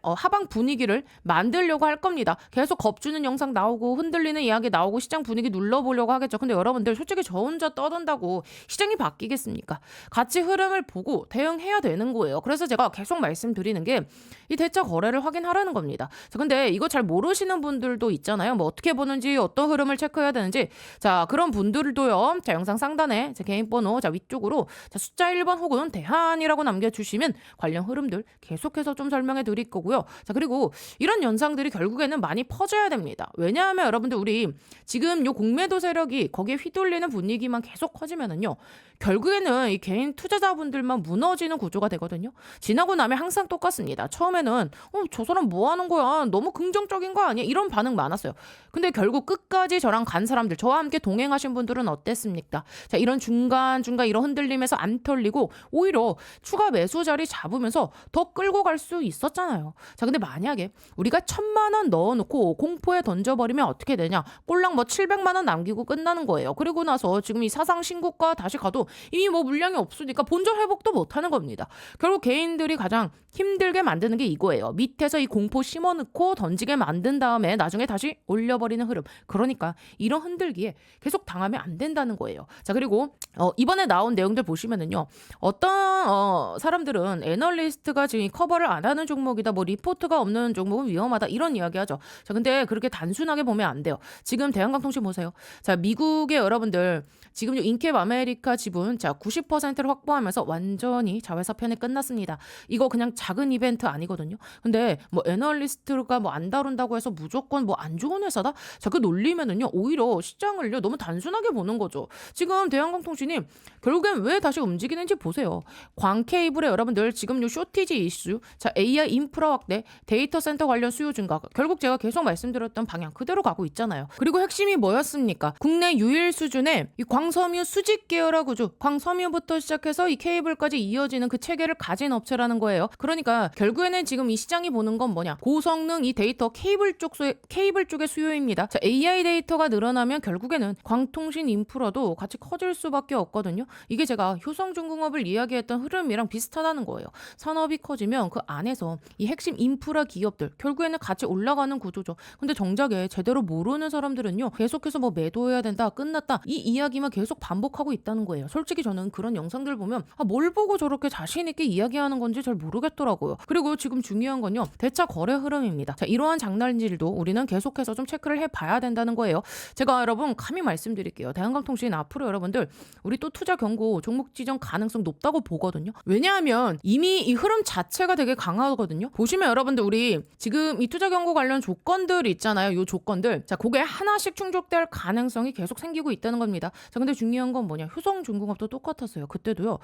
하방 분위기를 만들려고 할 겁니다. 계속 겁주는 영상 나오고 흔들리는 이야기 나오고 시장 분위기 눌러보려고 하겠죠. 근데 여러분들 솔직히 저 혼자 떠든다고 시장이 바뀌겠습니까? 같이 흐름을 보고 대응해야 되는 거예요. 그래서 제가 계속 말씀드리는 게 이 대차 거래를 확인하라는 겁니다. 자, 근데 이거 잘 모르시는 분들도 있잖아요. 뭐 어떻게 보는지 어떤 흐름을 체크해야 되는지. 자, 그런 분들도요. 자, 영상 상단에 제 개인 번호 자 위쪽으로 자 숫자 1번 혹은 대한이라고 남겨주시면 관련 흐름들 계속해서 좀 설명해 드릴 거고요. 자, 그리고 이런 현상들이 결국에는 많이 퍼져야 됩니다. 왜냐하면 여러분들 우리 지금 요 공매도 세력이 거기에 휘둘리는 분위기만 계속 커지면은요. 결국에는 이 개인 투자자분들만 무너지는 구조가 되거든요. 지나고 나면 항상 똑같습니다. 처음에는 저 사람 뭐 하는 거야? 너무 긍정적인 거 아니야? 이런 반응 많았어요. 근데 결국 끝까지 저랑 간 사람들, 저와 함께 동행하신 분들은 어땠습니까? 자, 이런 중간중간 이런 흔들림에서 안 털리고 오히려 추가 매수 자리 잡으면서 더 끌고 갈 수 있었잖아요. 자, 근데 만약에 우리가 1,000만 원 넣어놓고 공포에 던져버리면 어떻게 되냐? 꼴랑 뭐 700만 원 남기고 끝나는 거예요. 그리고 나서 지금 이 사상 신고가 다시 가도 이미 뭐 물량이 없으니까 본전 회복도 못하는 겁니다. 결국 개인들이 가장 힘들게 만드는 게 이거예요. 밑에서 이 공포 심어놓고 던지게 만든 다음에 나중에 다시 올려버리는 흐름. 그러니까 이런 흔들기에 계속 당하면 안 된다는 거예요. 자, 그리고 이번에 나온 내용들 보시면은요. 어떤 사람들은 애널리스트가 지금 커버를 안 하는 종목이다. 뭐 리포트가 없는 종목은 위험하다. 이런 이야기 하죠. 자, 근데 그렇게 단순하게 보면 안 돼요. 지금 대한강통신 보세요. 자, 미국의 여러분들 지금 인캡 아메리카 지분 자 90%를 확보하면서 완전히 자회사 편에 끝났습니다. 이거 그냥 작은 이벤트 아니거든요. 근데 뭐 애널리스트가 뭐 안 다룬다고 해서 무조건 뭐 안 좋은 회사다? 자, 그 논리면은요. 오히려 시장을요. 너무 단순하게 보는 거죠. 지금 대한강통신이 결국엔 왜 다시 움직이는지 보세요. 광케이블에 여러분들 지금 요 쇼티지 이슈, 자 AI 인프라 확대, 데이터 센터 관련 수요 증가, 결국 제가 계속 말씀드렸던 방향 그대로 가고 있잖아요. 그리고 핵심이 뭐였습니까? 국내 유일 수준의 이 광섬유 수직 계열화 구조, 광섬유부터 시작해서 이 케이블까지 이어지는 그 체계를 가진 업체라는 거예요. 그러니까 결국에는 지금 이 시장이 보는 건 뭐냐? 고성능 이 데이터 케이블 쪽의 수요입니다. 자, AI 데이터가 늘어나면 결국에는 광통신 인프라도 같이 커질 수밖에 없거든요. 이게 제가 효성중공업을 이야기했던 흐름이랑 비슷하다는 거예요. 산업이 커지면 그 안에서 이 핵심 인프라 기업들 결국에는 같이 올라가는 구조죠. 근데 정작에 제대로 모르는 사람들은요. 계속해서 뭐 매도해야 된다, 끝났다 이 이야기만 계속 반복하고 있다는 거예요. 솔직히 저는 그런 영상들 보면 뭘 보고 저렇게 자신 있게 이야기하는 건지 잘 모르겠더라고요. 그리고 지금 중요한 건요. 대차 거래 흐름입니다. 자, 이러한 장난질도 우리는 계속해서 좀 체크를 해봐야 된다는 거예요. 제가 여러분 감히 말씀드릴게요. 대한강통신 앞으로 여러분들 우리 또 투자 경고 종목 지정 가능성 높다고 보거든요. 왜냐하면 이미 이 흐름 자체가 되게 강하거든요. 보시면 여러분들 우리 지금 이 투자 경고 관련 조건들 있잖아요. 요 조건들. 자, 그게 하나씩 충족될 가능성이 계속 생기고 있다는 겁니다. 자, 근데 중요한 건 뭐냐? 효성중공업도 똑같았어요. 그때도요.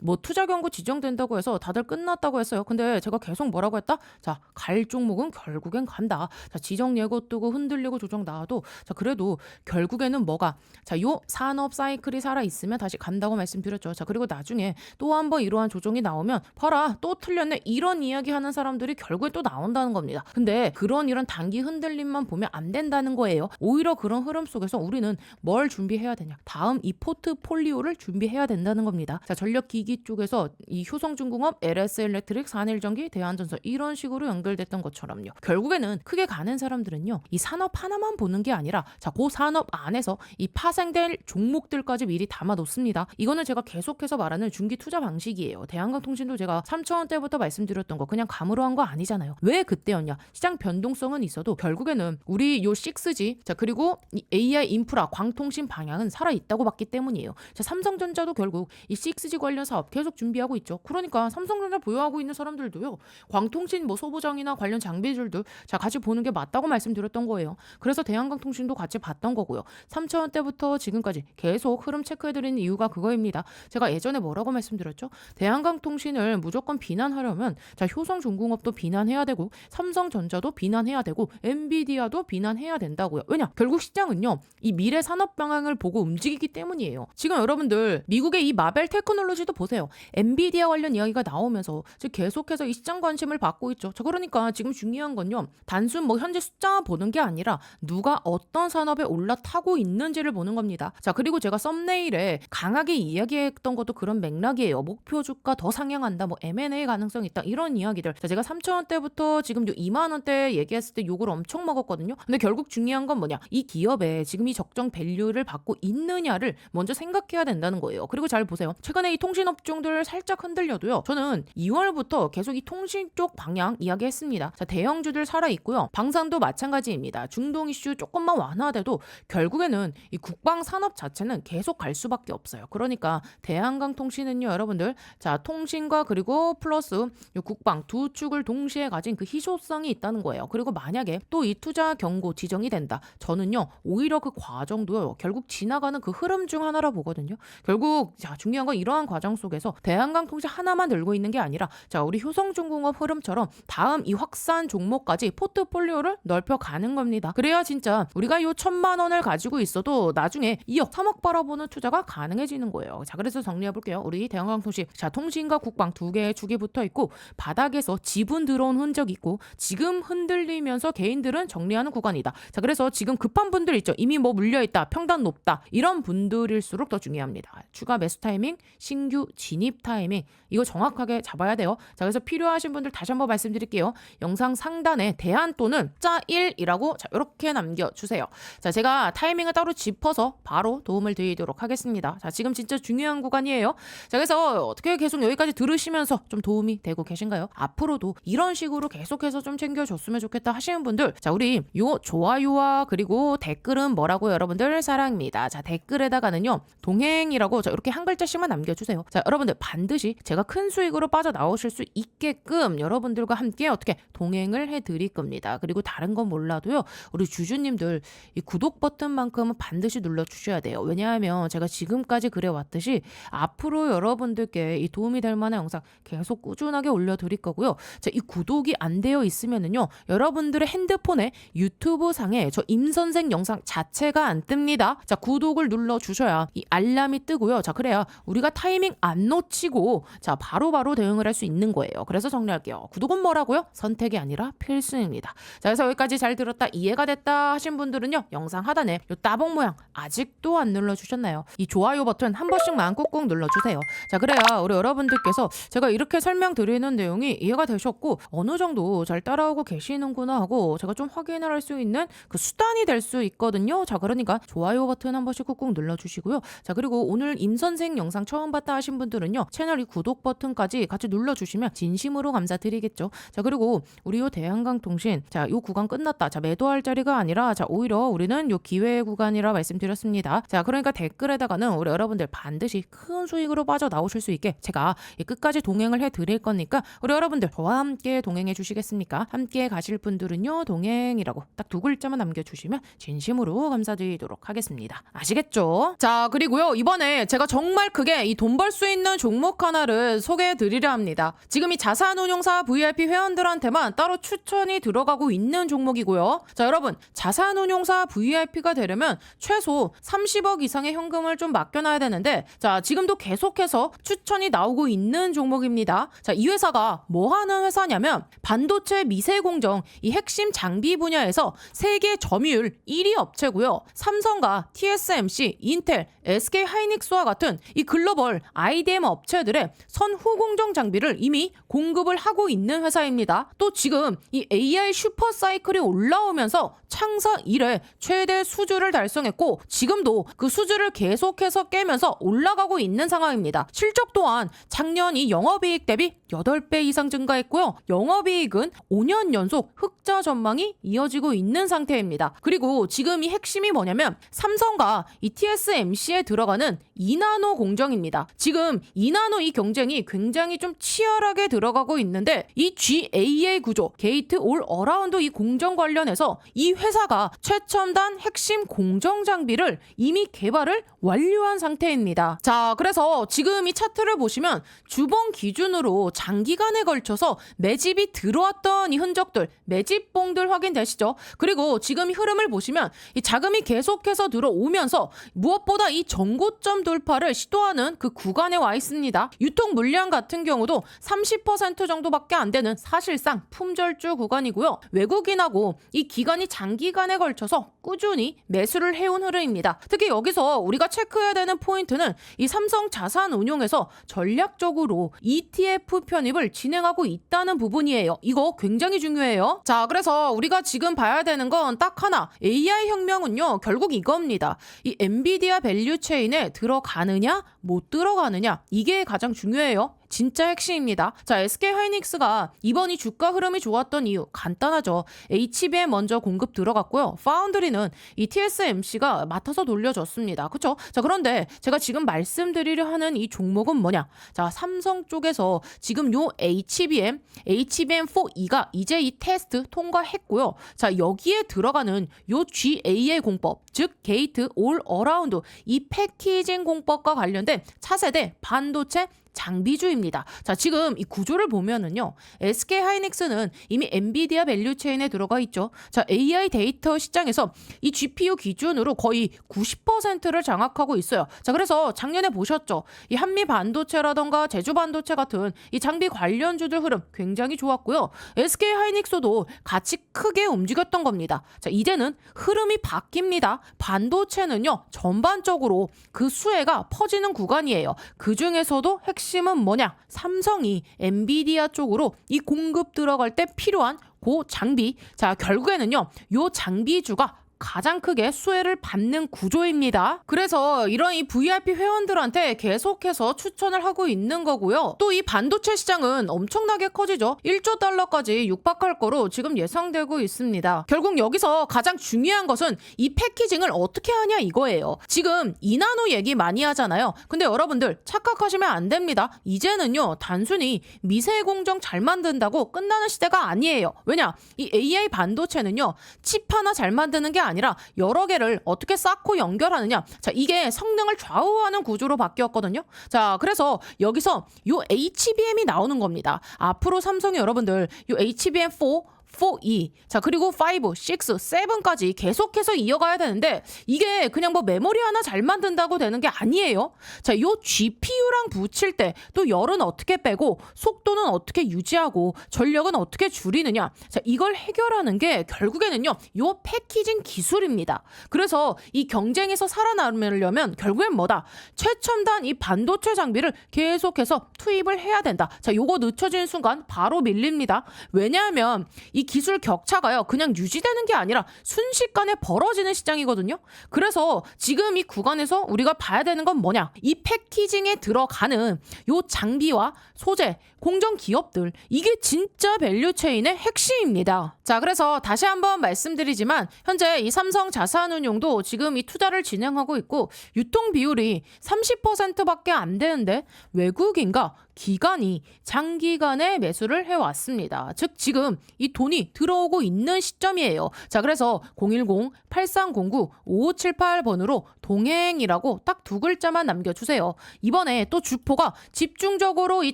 뭐 투자 경고 지정된다고 해서 다들 끝났다고 했어요. 근데 제가 계속 뭐라고 했다? 자, 갈 종목은 결국엔 간다. 자, 지정 예고 뜨고 흔들리고 조정 나와도 자, 그래도 결국에는 뭐가 자, 요 산업 사이클 사이클이 살아있으면 다시 간다고 말씀드렸죠. 자, 그리고 나중에 또 한 번 이러한 조정이 나오면 봐라 또 틀렸네 이런 이야기 하는 사람들이 결국에 또 나온다는 겁니다. 근데 이런 단기 흔들림만 보면 안 된다는 거예요. 오히려 그런 흐름 속에서 우리는 뭘 준비해야 되냐, 다음 이 포트폴리오를 준비해야 된다는 겁니다. 자, 전력기기 쪽에서 이 효성중공업, LS엘렉트릭, 산일전기, 대한전선 이런 식으로 연결됐던 것처럼요. 결국에는 크게 가는 사람들은요, 이 산업 하나만 보는 게 아니라 자, 그 산업 안에서 이 파생될 종목들까지 미리 담아 놓습니다. 이거는 제가 계속해서 말하는 중기 투자 방식이에요. 대한강통신도 제가 3,000원대부터 말씀드렸던 거 그냥 감으로 한 거 아니잖아요. 왜 그때였냐? 시장 변동성은 있어도 결국에는 우리 요 6G, 자, 그리고 이 AI 인프라, 광통신 방향은 살아있다고 봤기 때문이에요. 자, 삼성전자도 결국 이 6G 관련 사업 계속 준비하고 있죠. 그러니까 삼성전자 보유하고 있는 사람들도요, 광통신 뭐 소부장이나 관련 장비들도 자, 같이 보는 게 맞다고 말씀드렸던 거예요. 그래서 대한강통신도 같이 봤던 거고요. 3,000원대부터 지금까지 계속 흐름 체크해드리는 이유가 그거입니다. 제가 예전에 뭐라고 말씀드렸죠? 대한강통신을 무조건 비난하려면 자, 효성중공업도 비난해야 되고 삼성전자도 비난해야 되고 엔비디아도 비난해야 된다고요. 왜냐? 결국 시장은요, 이 미래 산업 방향을 보고 움직이기 때문이에요. 지금 여러분들 미국의 이 마벨 테크놀로지도 보세요. 엔비디아 관련 이야기가 나오면서 지금 계속해서 이 시장 관심을 받고 있죠. 자, 그러니까 지금 중요한 건요, 단순 뭐 현재 숫자 보는 게 아니라 누가 어떤 산업에 올라타고 있는지를 보는 겁니다. 자, 그리고 제가 썸네일에 강하게 이야기했던 것도 그런 맥락이에요. 목표 주가 더 상향한다, 뭐 M&A 가능성 있다, 이런 이야기들. 자, 제가 3,000원대부터 지금 2만 원대 얘기했을 때 욕을 엄청 먹었거든요. 근데 결국 중요한 건 뭐냐? 이 기업에 지금 이 적정 밸류를 받고 있느냐를 먼저 생각해야 된다는 거예요. 그리고 잘 보세요. 최근에 이 통신업종들 살짝 흔들려도요, 저는 2월부터 계속 이 통신 쪽 방향 이야기했습니다. 자, 대형주들 살아있고요. 방산도 마찬가지입니다. 중동 이슈 조금만 완화돼도 결국에는 이 국방 산업 자체는 계속 갈 수밖에 없어요. 그러니까 대한강통신은요, 여러분들, 자, 통신과 그리고 플러스 이 국방 두 축을 동시에 가진 그 희소성이 있다는 거예요. 그리고 만약에 또 이 투자 경고 지정이 된다, 저는요 오히려 그 과정도요 결국 지나가는 그 흐름 중 하나라 보거든요. 결국 자, 중요한 건 이러한 과정 속에서 대한강통신 하나만 들고 있는 게 아니라 자, 우리 효성중공업 흐름처럼 다음 이 확산 종목까지 포트폴리오를 넓혀가는 겁니다. 그래야 진짜 우리가 요 1,000만 원을 가지고 있어도 나중에 2억, 3억 바라보는 투자가 가능해지는 거예요. 자, 그래서 정리해 볼게요. 우리 대한강통신, 자, 통신과 국방 두 개의 축이 붙어 있고 바닥에서 지분 들어온 흔적이 있고 지금 흔들리면서 개인들은 정리하는 구간이다. 자, 그래서 지금 급한 분들 있죠. 이미 뭐 물려있다, 평단 높다, 이런 분들일수록 더 중요합니다. 추가 매수 타이밍, 신규 진입 타이밍, 이거 정확하게 잡아야 돼요. 자, 그래서 필요하신 분들 다시 한번 말씀드릴게요. 영상 상단에 대한 또는 자 1이라고 자, 이렇게 남겨주세요. 자, 제가 타이밍을 따로 짚어서 바로 도움을 드리도록 하겠습니다. 자, 지금 진짜 중요한 구간이에요. 자, 그래서 어떻게 계속 여기까지 들으시면서 좀 도움이 되고 계신가요? 앞으로도 이런 식으로 계속해서 좀 챙겨줬으면 좋겠다 하시는 분들, 자, 우리 요 좋아요와 그리고 댓글은 뭐라고 여러분들 사랑입니다. 자, 댓글에다가는요 동행이라고 자, 이렇게 한 글자씩만 남겨주세요. 자, 여러분들 반드시 제가 큰 수익으로 빠져나오실 수 있게끔 여러분들과 함께 어떻게 동행을 해드릴 겁니다. 그리고 다른 건 몰라도요, 우리 주주님들 이 구독 버튼만큼은 반드시 눌러주셔야 돼요. 왜냐하면 제가 지금까지 그래왔듯이 앞으로 여러분들께 이 도움이 될 만한 영상 계속 꾸준하게 올려드릴 거고요. 자, 이 구독이 안 되어 있으면은요, 여러분들의 핸드폰에 유튜브 상에 저 임선생 영상 자체가 안 뜹니다. 자, 구독을 눌러주셔야 이 알람이 뜨고요. 자, 그래야 우리가 타이밍 안 놓치고 자, 바로바로 대응을 할 수 있는 거예요. 그래서 정리할게요. 구독은 뭐라고요? 선택이 아니라 필수입니다. 자, 그래서 여기까지 잘 들었다, 이해가 됐다 하신 분들은요, 영상 하단에 요 따봉 모양 아직도 안 눌러주셨나요? 이 좋아요 버튼 한 번씩만 꾹꾹 눌러주세요. 자, 그래야 우리 여러분들께서 제가 이렇게 설명드리는 내용이 이해가 되셨고 어느 정도 잘 따라오고 계시는구나 하고 제가 좀 확인을 할 수 있는 그 수단이 될 수 있거든요. 자, 그러니까 좋아요 버튼 한 번씩 꾹꾹 눌러주시고요. 자, 그리고 오늘 임선생 영상 처음 봤다 하신 분들은요, 채널 이 구독 버튼까지 같이 눌러주시면 진심으로 감사드리겠죠. 자, 그리고 우리 요 대한강통신, 자, 요 구간 끝났다, 자, 매도할 자리가 아니라 자, 오히려 우리는 요 기회 구간이라 말씀드렸습니다. 자, 그러니까 댓글에다가는 우리 여러분들 반드시 큰 수익으로 빠져나오실 수 있게 제가 끝까지 동행을 해드릴 거니까 우리 여러분들 저와 함께 동행해 주시겠습니까? 함께 가실 분들은요, 동행이라고 딱 두 글자만 남겨주시면 진심으로 감사드리도록 하겠습니다. 아시겠죠? 자, 그리고요, 이번에 제가 정말 크게 이 돈 벌 수 있는 종목 하나를 소개해 드리려 합니다. 지금 이 자산운용사 VIP 회원들한테만 따로 추천이 들어가고 있는 종목이고요. 자, 여러분, 자산운용사 VIP가 되려면 최소 30억 이상의 이상의 현금을 좀 맡겨놔야 되는데, 자, 지금도 계속해서 추천이 나오고 있는 종목입니다. 자, 이 회사가 뭐 하는 회사냐면 반도체 미세 공정 이 핵심 장비 분야에서 세계 점유율 1위 업체고요. 삼성과 TSMC, 인텔, SK 하이닉스와 같은 이 글로벌 IDM 업체들의 선후 공정 장비를 이미 공급을 하고 있는 회사입니다. 또 지금 이 AI 슈퍼 사이클이 올라오면서 창사 이래 최대 수주를 달성했고, 지금도 그 수주를 계속해서 깨면서 올라가고 있는 상황입니다. 실적 또한 작년이 영업이익 대비 8배 이상 증가했고요. 영업이익은 5년 연속 흑자 전망이 이어지고 있는 상태입니다. 그리고 지금 이 핵심이 뭐냐면 삼성과 이 TSMC에 들어가는 2나노 공정입니다. 지금 2나노 이 경쟁이 굉장히 좀 치열하게 들어가고 있는데, 이 GAA 구조, 게이트 올 어라운드 이 공정 관련해서 이 회사가 최첨단 핵심 공정 장비를 이미 개발을 완료한 상태입니다. 자, 그래서 지금 이 차트를 보시면 주봉 기준으로 장기간에 걸쳐서 매집이 들어왔던 이 흔적들, 매집봉들 확인되시죠? 그리고 지금 이 흐름을 보시면 이 자금이 계속해서 들어오면서 무엇보다 이 전고점 돌파를 시도하는 그 구간에 와 있습니다. 유통 물량 같은 경우도 30% 정도밖에 안 되는 사실상 품절주 구간이고요. 외국인하고 이 기간이 장기간에 걸쳐서 꾸준히 매수를 해온 흐름입니다. 특히 여기서 우리가 체크해야 되는 포인트는 이 삼성 자산운용에서 전략적으로 ETF 편입을 진행하고 있다는 부분이에요. 이거 굉장히 중요해요. 자, 그래서 우리가 지금 봐야 되는 건 딱 하나, AI 혁명은요 결국 이겁니다. 이 엔비디아 밸류 체인에 들어가느냐 못 들어가느냐, 이게 가장 중요해요. 진짜 핵심입니다. 자, SK 하이닉스가 이번 이 주가 흐름이 좋았던 이유 간단하죠. HBM 먼저 공급 들어갔고요. 파운드리는 이 TSMC가 맡아서 돌려줬습니다. 그렇죠? 자, 그런데 제가 지금 말씀드리려 하는 이 종목은 뭐냐? 자, 삼성 쪽에서 지금 요 HBM4E가 이제 이 테스트 통과했고요. 자, 여기에 들어가는 요 GAA 공법, 즉 게이트 올 어라운드 이 패키징 공법과 관련된 차세대 반도체 장비주입니다. 자, 지금 이 구조를 보면은요, SK 하이닉스는 이미 엔비디아 밸류 체인에 들어가 있죠. 자, AI 데이터 시장에서 이 GPU 기준으로 거의 90%를 장악하고 있어요. 자, 그래서 작년에 보셨죠? 이 한미 반도체라던가 제주 반도체 같은 이 장비 관련주들 흐름 굉장히 좋았고요. SK 하이닉스도 같이 크게 움직였던 겁니다. 자, 이제는 흐름이 바뀝니다. 반도체는요, 전반적으로 그 수혜가 퍼지는 구간이에요. 그 중에서도 핵심은 뭐냐? 삼성이 엔비디아 쪽으로 이 공급 들어갈 때 필요한 그 장비. 자, 결국에는요, 요 장비주가 가장 크게 수혜를 받는 구조입니다. 그래서 이런 이 VIP 회원들한테 계속해서 추천을 하고 있는 거고요. 또 이 반도체 시장은 엄청나게 커지죠. 1조 달러까지 육박할 거로 지금 예상되고 있습니다. 결국 여기서 가장 중요한 것은 이 패키징을 어떻게 하냐 이거예요. 지금 2나노 얘기 많이 하잖아요. 근데 여러분들 착각하시면 안 됩니다. 이제는요, 단순히 미세 공정 잘 만든다고 끝나는 시대가 아니에요. 왜냐? 이 AI 반도체는요, 칩 하나 잘 만드는 게 아니라 여러 개를 어떻게 쌓고 연결하느냐. 자, 이게 성능을 좌우하는 구조로 바뀌었거든요. 자, 그래서 여기서 요 HBM이 나오는 겁니다. 앞으로 삼성이 여러분들 요 HBM4 4E, 자, 그리고 5, 6, 7까지 계속해서 이어가야 되는데, 이게 그냥 뭐 메모리 하나 잘 만든다고 되는 게 아니에요. 자, 요 GPU랑 붙일 때 또 열은 어떻게 빼고 속도는 어떻게 유지하고 전력은 어떻게 줄이느냐. 자, 이걸 해결하는 게 결국에는요, 요 패키징 기술입니다. 그래서 이 경쟁에서 살아남으려면 결국엔 뭐다? 최첨단 이 반도체 장비를 계속해서 투입을 해야 된다. 자, 요거 늦춰지는 순간 바로 밀립니다. 왜냐하면 이 기술 격차가요, 그냥 유지되는 게 아니라 순식간에 벌어지는 시장이거든요. 그래서 지금 이 구간에서 우리가 봐야 되는 건 뭐냐? 이 패키징에 들어가는 요 장비와 소재, 공정 기업들, 이게 진짜 밸류체인의 핵심입니다. 자, 그래서 다시 한번 말씀드리지만 현재 이 삼성 자산운용도 지금 이 투자를 진행하고 있고, 유통 비율이 30%밖에 안 되는데 외국인과 기관이 장기간에 매수를 해왔습니다. 즉 지금 이 돈이 들어오고 있는 시점이에요. 자, 그래서 010-8309-5578번으로 동행이라고 딱 두 글자만 남겨주세요. 이번에 또 주포가 집중적으로 이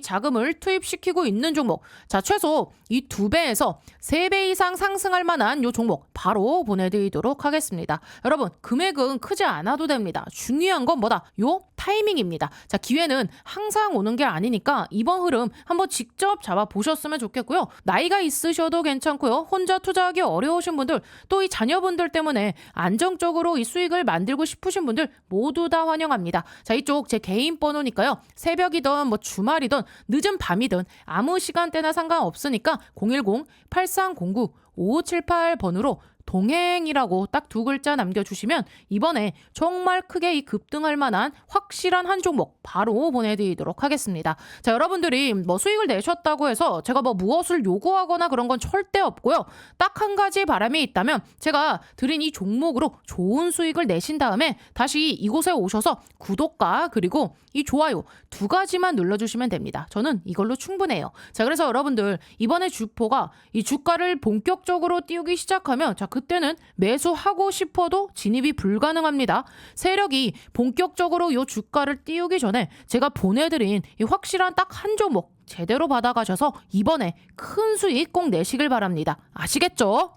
자금을 투입시키고 있는 종목. 자, 최소 이 2배에서 3배 이상 상승할 만한 요 종목 바로 보내드리도록 하겠습니다. 여러분, 금액은 크지 않아도 됩니다. 중요한 건 뭐다? 요 타이밍입니다. 자, 기회는 항상 오는 게 아니니까 이번 흐름 한번 직접 잡아보셨으면 좋겠고요. 나이가 있으셔도 괜찮고요. 혼자 투자하기 어려우신 분들, 또 이 자녀분들 때문에 안정적으로 이 수익을 만들고 싶으신 분들 모두 다 환영합니다. 자, 이쪽 제 개인 번호니까요. 새벽이든 뭐 주말이든 늦은 밤이든 아무 시간대나 상관없으니까 010-8309-5578번으로 동행이라고 딱 두 글자 남겨주시면 이번에 정말 크게 이 급등할 만한 확실한 한 종목 바로 보내드리도록 하겠습니다. 자, 여러분들이 뭐 수익을 내셨다고 해서 제가 뭐 무엇을 요구하거나 그런 건 절대 없고요. 딱 한 가지 바람이 있다면 제가 드린 이 종목으로 좋은 수익을 내신 다음에 다시 이곳에 오셔서 구독과 그리고 이 좋아요 2가지만 눌러주시면 됩니다. 저는 이걸로 충분해요. 자, 그래서 여러분들 이번에 주포가 이 주가를 본격적으로 띄우기 시작하면 자, 그때는 매수하고 싶어도 진입이 불가능합니다. 세력이 본격적으로 이 주가를 띄우기 전에 제가 보내드린 이 확실한 딱 한 종목 제대로 받아가셔서 이번에 큰 수익 꼭 내시길 바랍니다. 아시겠죠?